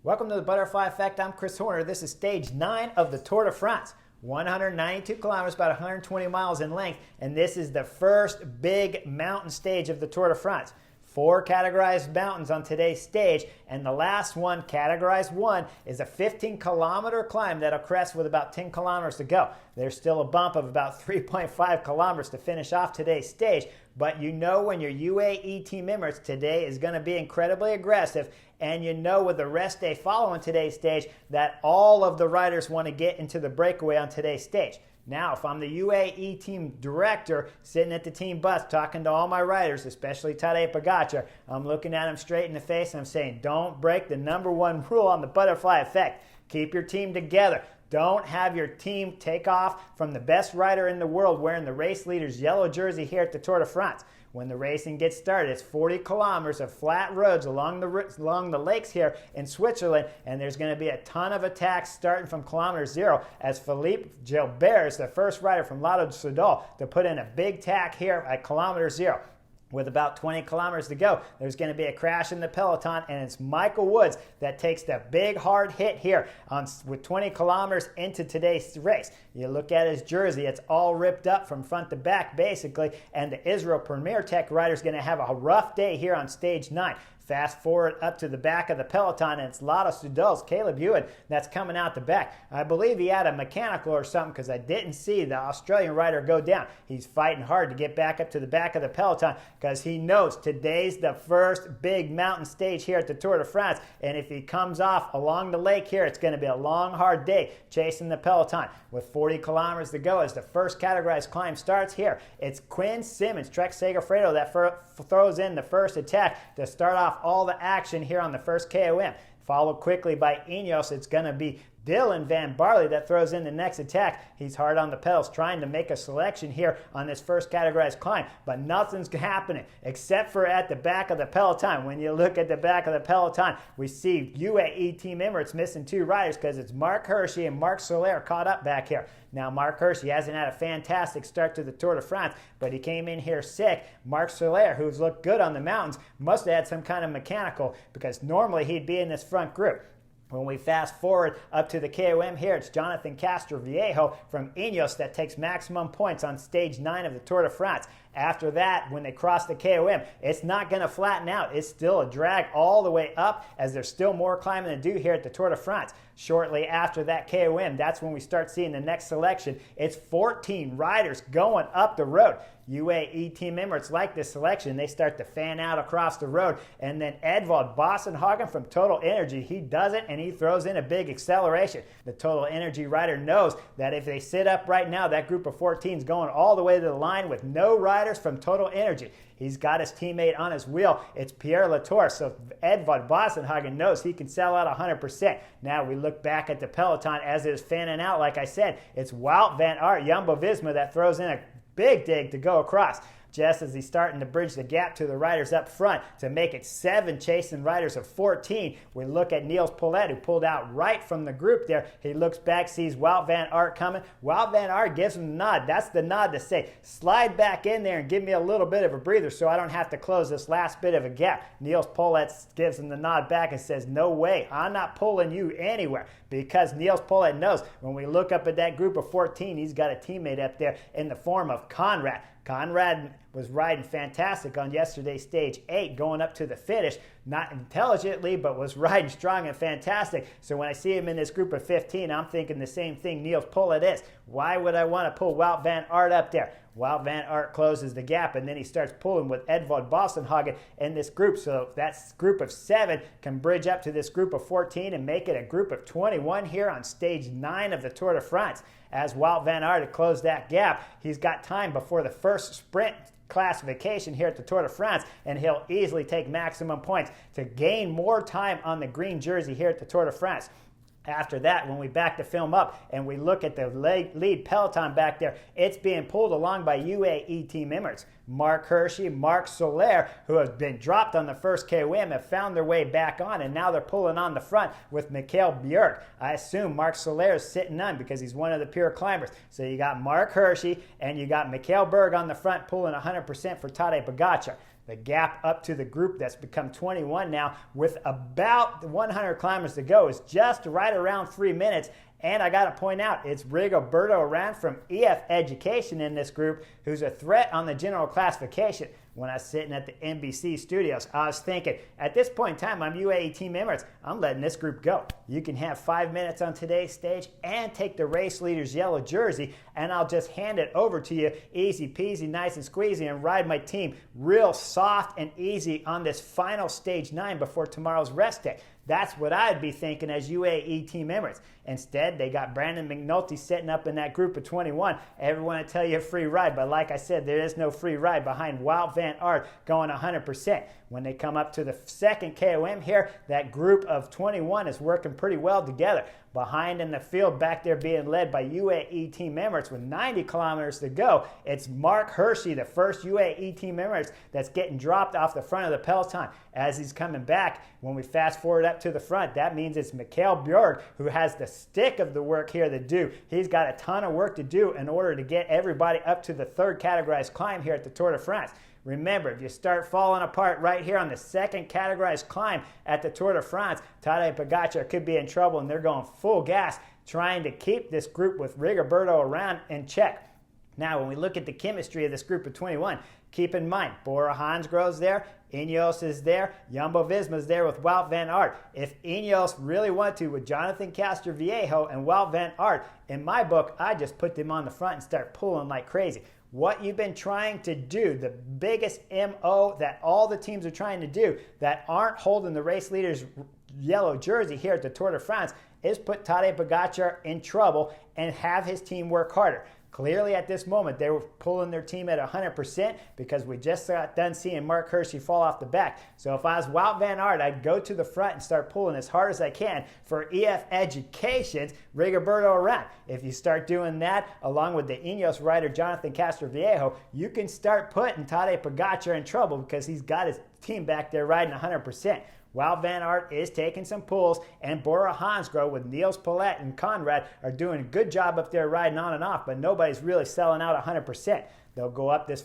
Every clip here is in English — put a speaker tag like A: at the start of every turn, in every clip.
A: Welcome to the Butterfly Effect. I'm Chris Horner. This is stage 9 of the Tour de France. 192 kilometers, about 120 miles in length, and this is the first big mountain stage of the Tour de France. 4 categorized mountains on today's stage, and the last one, categorized 1, is a 15-kilometer climb that'll crest with about 10 kilometers to go. There's still a bump of about 3.5 kilometers to finish off today's stage, but you know when your UAE team members today is going to be incredibly aggressive, and you know with the rest day following today's stage that all of the riders want to get into the breakaway on today's stage. Now, if I'm the UAE team director sitting at the team bus talking to all my riders, especially Tadej Pogacar, I'm looking at him straight in the face and I'm saying, don't break the number 1 rule on the butterfly effect. Keep your team together. Don't have your team take off from the best rider in the world wearing the race leader's yellow jersey here at the Tour de France. When the racing gets started, it's 40 kilometers of flat roads along the lakes here in Switzerland, and there's going to be a ton of attacks starting from kilometer 0 as Philippe Gilbert is the first rider from Lotto Soudal to put in a big tack here at kilometer 0. With about 20 kilometers to go, there's going to be a crash in the Peloton, and it's Michael Woods that takes the big hard hit here with 20 kilometers into today's race. You look at his jersey, it's all ripped up from front to back basically, and the Israel Premier Tech rider is going to have a rough day here on stage 9. Fast forward up to the back of the Peloton, and it's Lotto Soudal's Caleb Ewan that's coming out the back. I believe he had a mechanical or something because I didn't see the Australian rider go down. He's fighting hard to get back up to the back of the Peloton because he knows today's the first big mountain stage here at the Tour de France, and if he comes off along the lake here, it's going to be a long, hard day chasing the Peloton. With 40 kilometers to go as the first categorized climb starts here, it's Quinn Simmons, Trek Segafredo, that throws in the first attack to start off all the action here on the first KOM. Followed quickly by Ineos, it's going to be Dylan Van Barley that throws in the next attack. He's hard on the pedals trying to make a selection here on this first categorized climb, but nothing's happening except for at the back of the Peloton. When you look at the back of the Peloton, we see UAE team Emirates missing 2 riders because it's Mark Hirschi and Marc Soler caught up back here. Now, Mark Hirschi hasn't had a fantastic start to the Tour de France, but he came in here sick. Marc Soler, who's looked good on the mountains, must have had some kind of mechanical because normally he'd be in this front group. When we fast forward up to the KOM here, it's Jonathan Castroviejo from Ineos that takes maximum points on stage 9 of the Tour de France. After that, when they cross the KOM, it's not going to flatten out. It's still a drag all the way up as there's still more climbing to do here at the Tour de France. Shortly after that KOM, that's when we start seeing the next selection. It's 14 riders going up the road. UAE team members like this selection. They start to fan out across the road. And then Edvald Boasson from Total Energy, he does it and he throws in a big acceleration. The Total Energy rider knows that if they sit up right now, that group of 14 is going all the way to the line with no riders from Total Energy. He's got his teammate on his wheel. It's Pierre Latour. So Edvald Boasson knows he can sell out 100%. Now we look back at the Peloton as it is fanning out. Like I said, it's Wout van Aert, Jumbo-Visma that throws in a big dig to go across. Just as he's starting to bridge the gap to the riders up front to make it 7 chasing riders of 14. We look at Niels Paulette, who pulled out right from the group there. He looks back, sees Wout van Aert coming. Wout van Aert gives him the nod. That's the nod to say, slide back in there and give me a little bit of a breather so I don't have to close this last bit of a gap. Niels Paulette gives him the nod back and says, no way, I'm not pulling you anywhere. Because Niels Paulette knows when we look up at that group of 14, he's got a teammate up there in the form of Conrad. Conrad was riding fantastic on yesterday's stage 8 going up to the finish, not intelligently, but was riding strong and fantastic. So when I see him in this group of 15, I'm thinking the same thing Niels Paulette is. Why would I want to pull Wout van Aert up there? Wout van Aert closes the gap, and then he starts pulling with Edvald Boasson in this group. So that group of 7 can bridge up to this group of 14 and make it a group of 21 here on stage 9 of the Tour de France. As Wout van Aert to close that gap, he's got time before the first sprint classification here at the Tour de France, and he'll easily take maximum points to gain more time on the green jersey here at the Tour de France. After that, when we back the film up and we look at the lead Peloton back there, it's being pulled along by UAE team members. Mark Hirschi, Marc Soler, who have been dropped on the first KOM, have found their way back on, and now they're pulling on the front with Mikkel Bjerg. I assume Marc Soler is sitting on because he's one of the pure climbers. So you got Mark Hirschi and you got Mikkel Bjerg on the front pulling 100% for Tadej Pogacar. The gap up to the group that's become 21 now with about 100 kilometers to go is just right around 3 minutes. And I got to point out, it's Rigoberto Urán from EF Education in this group who's a threat on the general classification. When I was sitting at the NBC studios, I was thinking, at this point in time, I'm UAE Team Emirates. I'm letting this group go. You can have 5 minutes on today's stage and take the race leader's yellow jersey, and I'll just hand it over to you easy peasy, nice and squeezy, and ride my team real soft and easy on this final stage 9 before tomorrow's rest day. That's what I'd be thinking as UAE Team Emirates. Instead, they got Brandon McNulty sitting up in that group of 21. Everyone will tell you a free ride, but like I said, there is no free ride behind Wout van Aert going 100%. When they come up to the second KOM here, that group of 21 is working pretty well together. Behind in the field back there being led by UAE Team Emirates with 90 kilometers to go, it's Mark Hershey, the first UAE Team Emirates that's getting dropped off the front of the peloton. As he's coming back, when we fast forward up to the front, that means it's Mikkel Bjerg who has the stick of the work here to do. He's got a ton of work to do in order to get everybody up to the third categorized climb here at the Tour de France. Remember, if you start falling apart right here on the second categorized climb at the Tour de France, Tadej Pogačar could be in trouble, and they're going full gas trying to keep this group with Rigoberto Urán in check. Now, when we look at the chemistry of this group of 21, keep in mind, Bora Hansgrohe's there, Ineos is there, Jumbo-Visma's there with Wout van Aert. If Ineos really want to, with Jonathan Castroviejo and Wout van Aert, in my book, I just put them on the front and start pulling like crazy. What you've been trying to do, the biggest MO that all the teams are trying to do that aren't holding the race leader's yellow jersey here at the Tour de France, is put Tadej Pogačar in trouble and have his team work harder. Clearly at this moment, they were pulling their team at 100% because we just got done seeing Mark Hershey fall off the back. So if I was Wout van Aert, I'd go to the front and start pulling as hard as I can for EF Education's Rigoberto Urán. If you start doing that, along with the Ineos rider Jonathan Castroviejo, you can start putting Tadej Pogačar in trouble because he's got his team back there riding 100%. Wout van Aert is taking some pulls, and Bora Hansgrohe with Niels Palet and Conrad are doing a good job up there riding on and off, but nobody's really selling out 100%. They'll go up this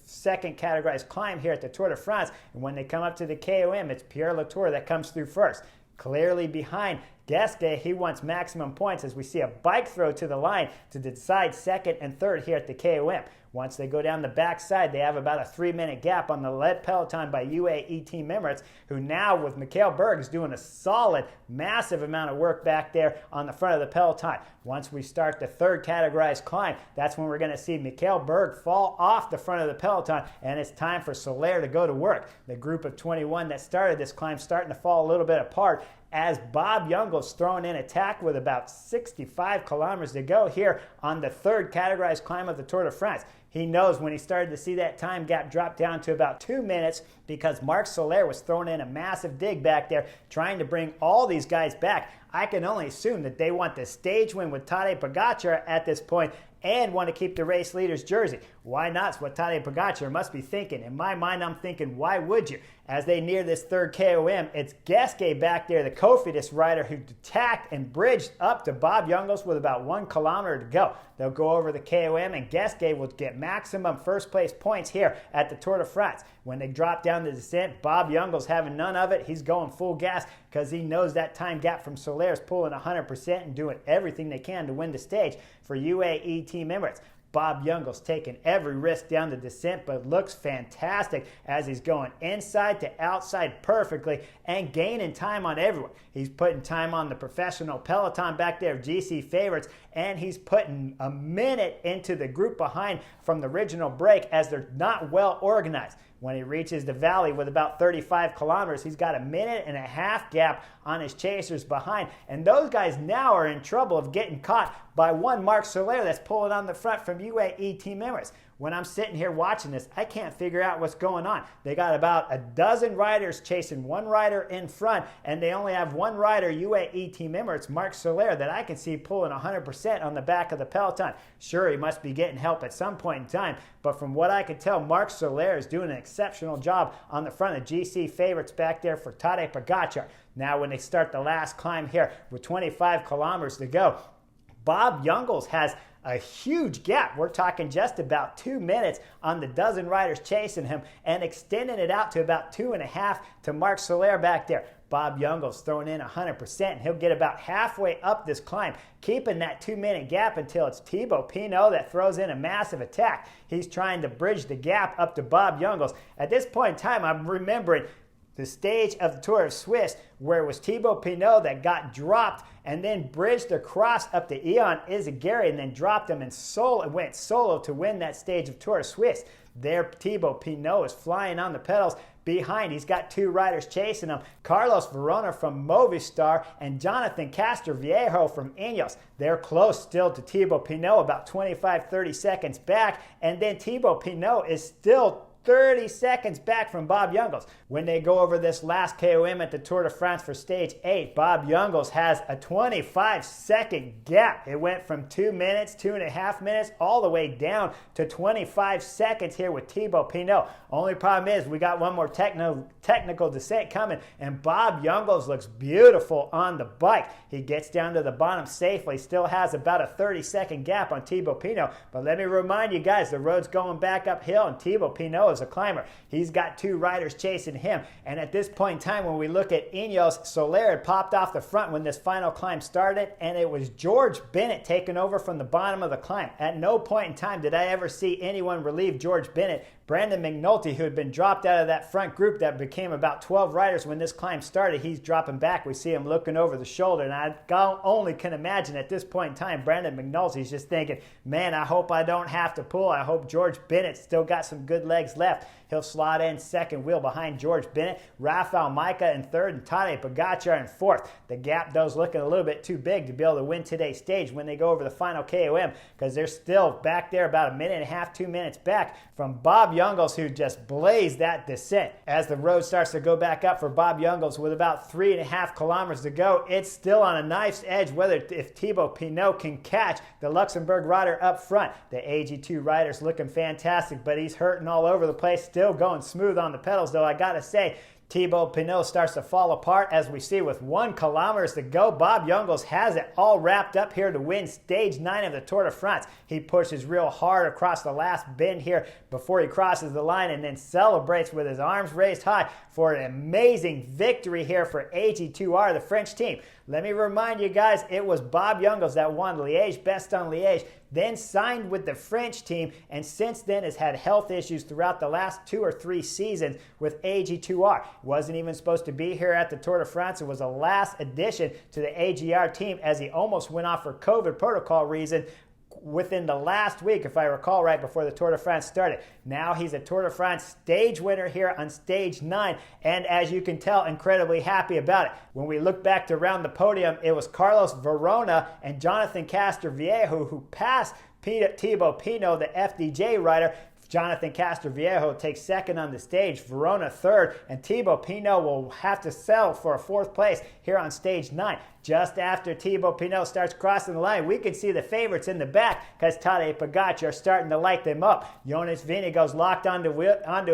A: second categorized climb here at the Tour de France, and when they come up to the KOM, it's Pierre Latour that comes through first. Clearly behind Gasquet, he wants maximum points as we see a bike throw to the line to decide second and third here at the KOM. Once they go down the backside, they have about a 3-minute gap on the lead peloton by UAE Team Emirates, who now with Mikkel Bjerg is doing a solid, massive amount of work back there on the front of the peloton. Once we start the third categorized climb, that's when we're going to see Mikkel Bjerg fall off the front of the peloton, and it's time for Soler to go to work. The group of 21 that started this climb starting to fall a little bit apart as Bob Jungels throwing in attack with about 65 kilometers to go here on the third categorized climb of the Tour de France. He knows when he started to see that time gap drop down to about 2 minutes because Marc Soler was throwing in a massive dig back there trying to bring all these guys back. I can only assume that they want the stage win with Tadej Pogačar at this point and want to keep the race leader's jersey. Why not? It's what Tadej Pogačar must be thinking. In my mind, I'm thinking, why would you? As they near this third KOM, it's Gasquet back there, the Cofidis rider who attacked and bridged up to Bob Jungels with about 1 kilometer to go. They'll go over the KOM, and Gasquet will get maximum first place points here at the Tour de France. When they drop down the descent, Bob Jungels having none of it. He's going full gas because he knows that time gap from Soler is pulling 100% and doing everything they can to win the stage for UAE Team Emirates. Bob Jungels taking every risk down the descent, but looks fantastic as he's going inside to outside perfectly and gaining time on everyone. He's putting time on the professional peloton back there, GC favorites, and he's putting a minute into the group behind from the original break as they're not well organized. When he reaches the valley with about 35 kilometers, he's got a 1.5-minute gap on his chasers behind. And those guys now are in trouble of getting caught by one Marc Soler that's pulling on the front from UAE Team Emirates. When I'm sitting here watching this, I can't figure out what's going on. They got about a dozen riders chasing one rider in front, and they only have one rider, UAE Team Emirates, Marc Soler, that I can see pulling 100% on the back of the peloton. Sure, he must be getting help at some point in time, but from what I can tell, Marc Soler is doing an exceptional job on the front of GC favorites back there for Tadej Pogačar. Now when they start the last climb here with 25 kilometers to go, Bob Jungels has a huge gap. We're talking just about 2 minutes on the dozen riders chasing him and extending it out to about 2.5 to Mark Soler back there. Bob Jungels throwing in 100%, and he'll get about halfway up this climb, keeping that 2-minute gap until it's Thibaut Pinot that throws in a massive attack. He's trying to bridge the gap up to Bob Jungels. At this point in time, I'm remembering the stage of the Tour of Swiss where it was Thibaut Pinot that got dropped and then bridged across up to Ion Izagirre and then dropped him and went solo to win that stage of Tour of Swiss. There, Thibaut Pinot is flying on the pedals behind. He's got 2 riders chasing him, Carlos Verona from Movistar and Jonathan Castroviejo from Ineos. They're close still to Thibaut Pinot, about 25-30 seconds back, and then Thibaut Pinot is still 30 seconds back from Bob Jungels. When they go over this last KOM at the Tour de France for stage 8, Bob Jungels has a 25-second gap. It went from 2 minutes, 2.5 minutes, all the way down to 25 seconds here with Thibaut Pinot. Only problem is we got one more technical descent coming, and Bob Jungels looks beautiful on the bike. He gets down to the bottom safely, still has about a 30-second gap on Thibaut Pinot, but let me remind you guys, the road's going back uphill, and Thibaut Pinot is a climber. He's got 2 riders chasing him, and at this point in time, when we look at Ineos, Soler had popped off the front when this final climb started, and it was George Bennett taking over from the bottom of the climb. At no point in time did I ever see anyone relieve George Bennett. Brandon McNulty, who had been dropped out of that front group that became about 12 riders when this climb started, he's dropping back. We see him looking over the shoulder, and I only can imagine at this point in time, Brandon McNulty's just thinking, man, I hope I don't have to pull. I hope George Bennett's still got some good legs left. He'll slot in second wheel behind George Bennett, Rafael Majka in third, and Tadej Pogacar in fourth. The gap, though, is looking a little bit too big to be able to win today's stage when they go over the final KOM, because they're still back there about 1.5, 2 minutes back from Bob Jungels, who just blazed that descent. As the road starts to go back up for Bob Jungels with about 3.5 kilometers to go, it's still on a knife's edge whether if Thibaut Pinot can catch the Luxembourg rider up front. The AG2 rider's looking fantastic, but he's hurting all over the place, still going smooth on the pedals, though I gotta say, Thibaut Pinot starts to fall apart as we see with 1 kilometer to go. Bob Jungels has it all wrapped up here to win stage 9 of the Tour de France. He pushes real hard across the last bend here before he crosses the line and then celebrates with his arms raised high for an amazing victory here for AG2R, the French team. Let me remind you guys, it was Bob Jungels that won Liège-Bastogne-Liège, then signed with the French team, and since then has had health issues throughout the last 2 or 3 seasons with AG2R. Wasn't even supposed to be here at the Tour de France. It was a last addition to the AGR team as he almost went off for COVID protocol reason within the last week, if I recall right, before the Tour de France started. Now he's a Tour de France stage winner here on stage 9, and as you can tell, incredibly happy about it. When we look back to around the podium, it was Carlos Verona and Jonathan Castroviejo who passed Thibaut Pinot, the FDJ rider. Jonathan Castroviejo takes second on the stage, Verona third, and Thibaut Pinot will have to settle for a 4th place here on stage 9. Just after Thibaut Pinot starts crossing the line, we can see the favorites in the back because Tadej Pogacar are starting to light them up. Jonas Vingegaard's locked onto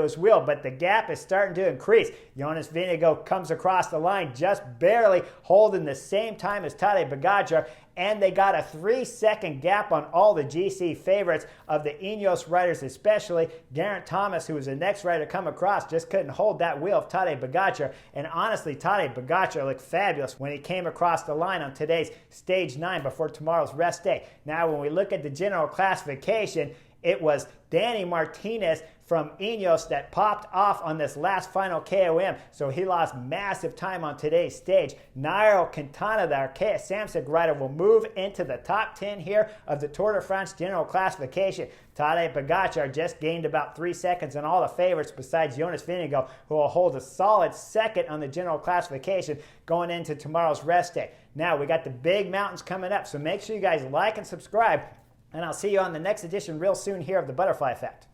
A: his wheel, but the gap is starting to increase. Jonas Vingegaard comes across the line just barely holding the same time as Tadej Pogacar, and they got a 3-second gap on all the GC favorites of the Ineos riders, especially Geraint Thomas, who was the next rider to come across, just couldn't hold that wheel of Tadej Pogacar. And honestly, Tadej Pogacar looked fabulous when he came across the line on today's stage 9 before tomorrow's rest day. Now, when we look at the general classification, it was Danny Martinez from Ineos that popped off on this last final KOM, so he lost massive time on today's stage. Nairo Quintana, the Arkea Samsic rider, will move into the top 10 here of the Tour de France general classification. Tadej Pogacar just gained about 3 seconds on all the favorites besides Jonas Vingegaard, who will hold a solid second on the general classification going into tomorrow's rest day. Now, we got the big mountains coming up, so make sure you guys like and subscribe, and I'll see you on the next edition real soon here of the Butterfly Effect.